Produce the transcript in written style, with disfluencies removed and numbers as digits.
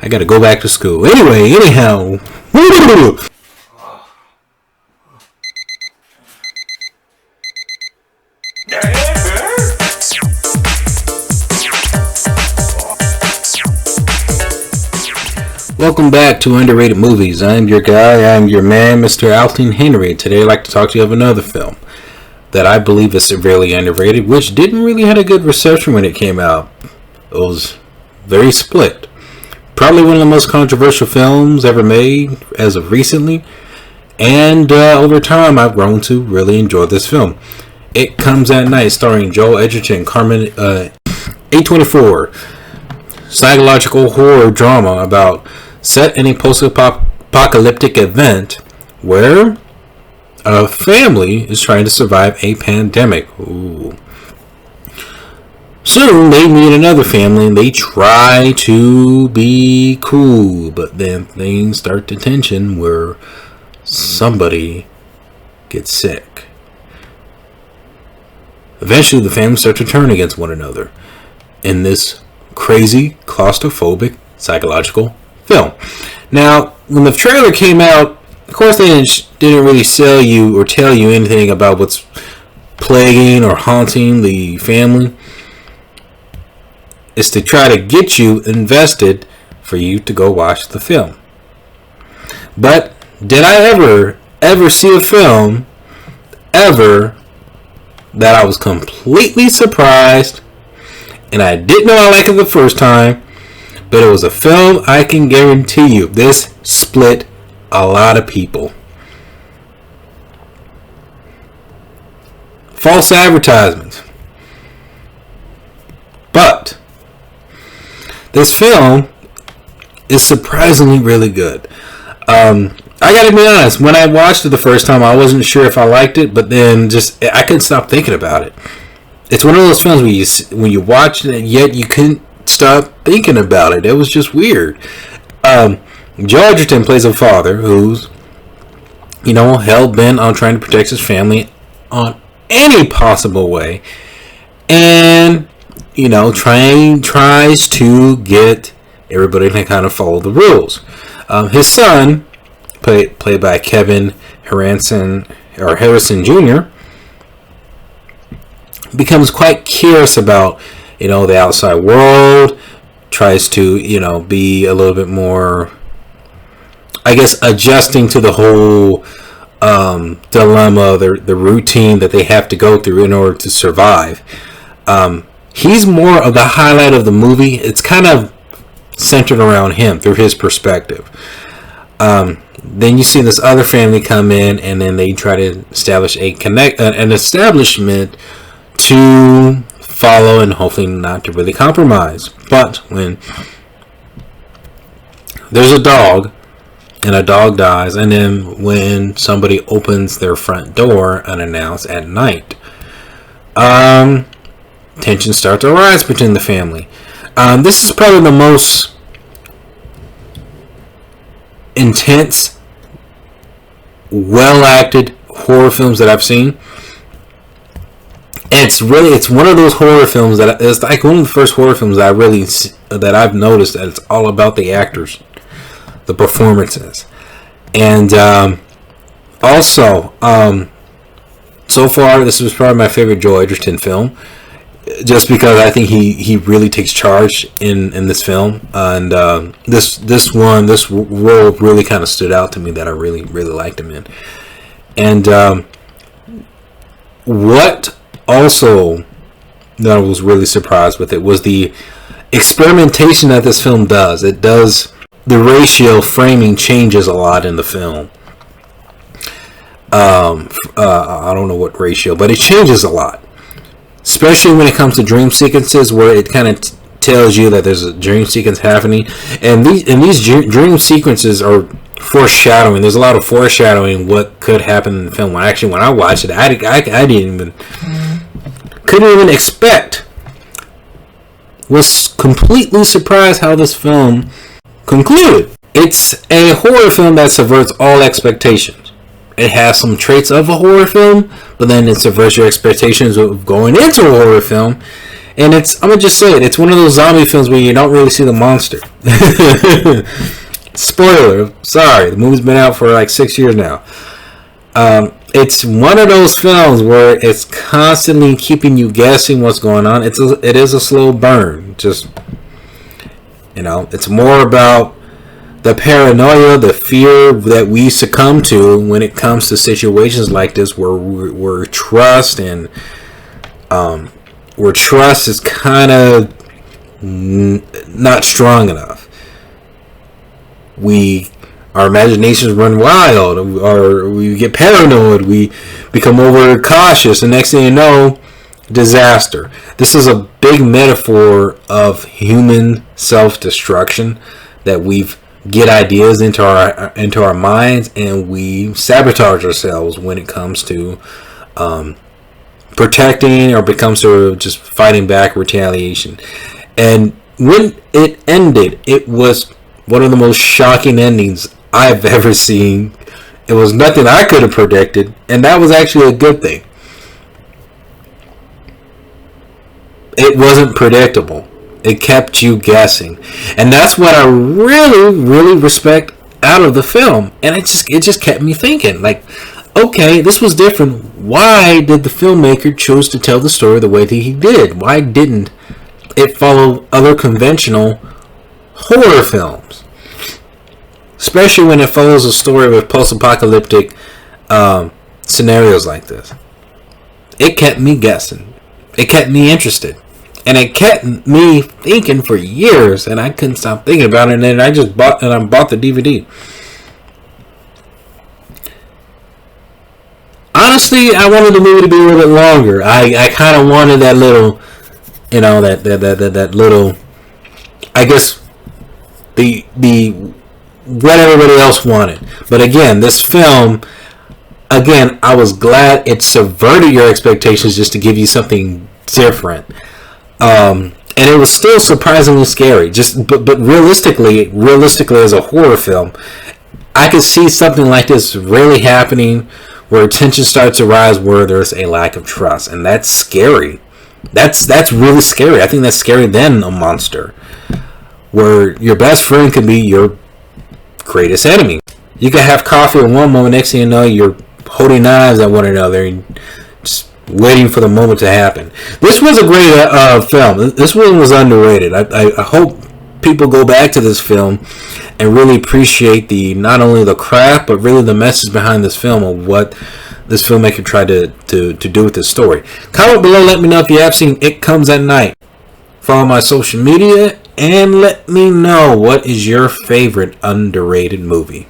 I gotta go back to school. Anyhow. Welcome back to Underrated Movies. I'm your guy, I'm your man, Mr. Alton Henry. Today I'd like to talk to you of another film that I believe is severely underrated, which didn't really have a good reception when it came out. It was very split. Probably one of the most controversial films ever made as of recently. And over time I've grown to really enjoy this film. It Comes at Night, starring Joel Edgerton, Carmen, A24. Psychological horror drama about set in a post-apocalyptic event where a family is trying to survive a pandemic. Ooh. Soon they meet another family and they try to be cool, but then things start to tension where somebody gets sick. Eventually the family starts to turn against one another in this crazy, claustrophobic, psychological film. Now, when the trailer came out, of course they didn't really sell you or tell you anything about what's plaguing or haunting the family. It's to try to get you invested for you to go watch the film. But did I ever see a film ever that I was completely surprised and I didn't know I liked it the first time, but it was a film I can guarantee you this split a lot of people. False advertisements. But this film is surprisingly really good. I gotta be honest, when I watched it the first time, I wasn't sure if I liked it, but then I couldn't stop thinking about it. It's one of those films where when you watch it, yet you couldn't stop thinking about it. It was just weird. Joel Edgerton plays a father who's, hell-bent on trying to protect his family on any possible way. And, tries to get everybody to kind of follow the rules. His son, played by Kevin Harrison Jr., becomes quite curious about, the outside world, tries to, be a little bit more, I guess, adjusting to the whole dilemma, the routine that they have to go through in order to survive. He's more of the highlight of the movie. It's kind of centered around him through his perspective. Then you see this other family come in, and then they try to establish an establishment to follow and hopefully not to really compromise. But when there's a dog and a dog dies, and then when somebody opens their front door unannounced at night, tensions start to rise between the family. This is probably the most intense, well acted horror films that I've seen. It's one of those horror films that it's like one of the first horror films that I've noticed that it's all about the actors, the performances, and also so far this was probably my favorite Joel Edgerton film, just because I think he really takes charge in this film, and this role really kind of stood out to me that I really liked him in, and what also that I was really surprised with it was the experimentation that this film does. The ratio framing changes a lot in the film. I don't know what ratio, but it changes a lot, especially when it comes to dream sequences, where it kind of tells you that there's a dream sequence happening, and these dream sequences are foreshadowing. There's a lot of foreshadowing what could happen in the film. When I watched it, I couldn't even expect. Was completely surprised how this film concluded. It's a horror film that subverts all expectations. It has some traits of a horror film, but then it subverts your expectations of going into a horror film. And I'm gonna just say it. It's one of those zombie films where you don't really see the monster. Spoiler. Sorry, the movie's been out for like 6 years now. It's one of those films where it's constantly keeping you guessing what's going on. It is a slow burn. Just, it's more about the paranoia, the fear that we succumb to when it comes to situations like this, where trust and where trust is kind of not strong enough. Our imaginations run wild, or we get paranoid, we become over cautious, and next thing you know, disaster. This is a big metaphor of human self-destruction, that we get ideas into our minds, and we sabotage ourselves when it comes to protecting, or becomes to just fighting back, retaliation. And when it ended, it was one of the most shocking endings I've ever seen. It was nothing I could have predicted, and that was actually a good thing. It wasn't predictable. It kept you guessing, and that's what I really, really respect out of the film. And it just kept me thinking, like, okay, this was different. Why did the filmmaker choose to tell the story the way that he did? Why didn't it follow other conventional horror films? Especially when it follows a story with post-apocalyptic scenarios like this. It kept me guessing. It kept me interested. And it kept me thinking for years, and I couldn't stop thinking about it. And then I bought the DVD. Honestly, I wanted the movie to be a little bit longer. I kind of wanted that little, that little, I guess, the what everybody else wanted. But again, this film, I was glad it subverted your expectations just to give you something different. And it was still surprisingly scary. But realistically as a horror film, I could see something like this really happening, where tension starts to rise, where there's a lack of trust, and that's scary. That's really scary. I think that's scarier than a monster, where your best friend can be your greatest enemy. You can have coffee in one moment, next thing you know, you're holding knives at one another and just waiting for the moment to happen. This was a great film. This one was underrated. I hope people go back to this film and really appreciate not only the craft, but really the message behind this film, of what this filmmaker tried to do with this story. Comment below, let me know if you have seen It Comes at Night. Follow my social media, and let me know what is your favorite underrated movie.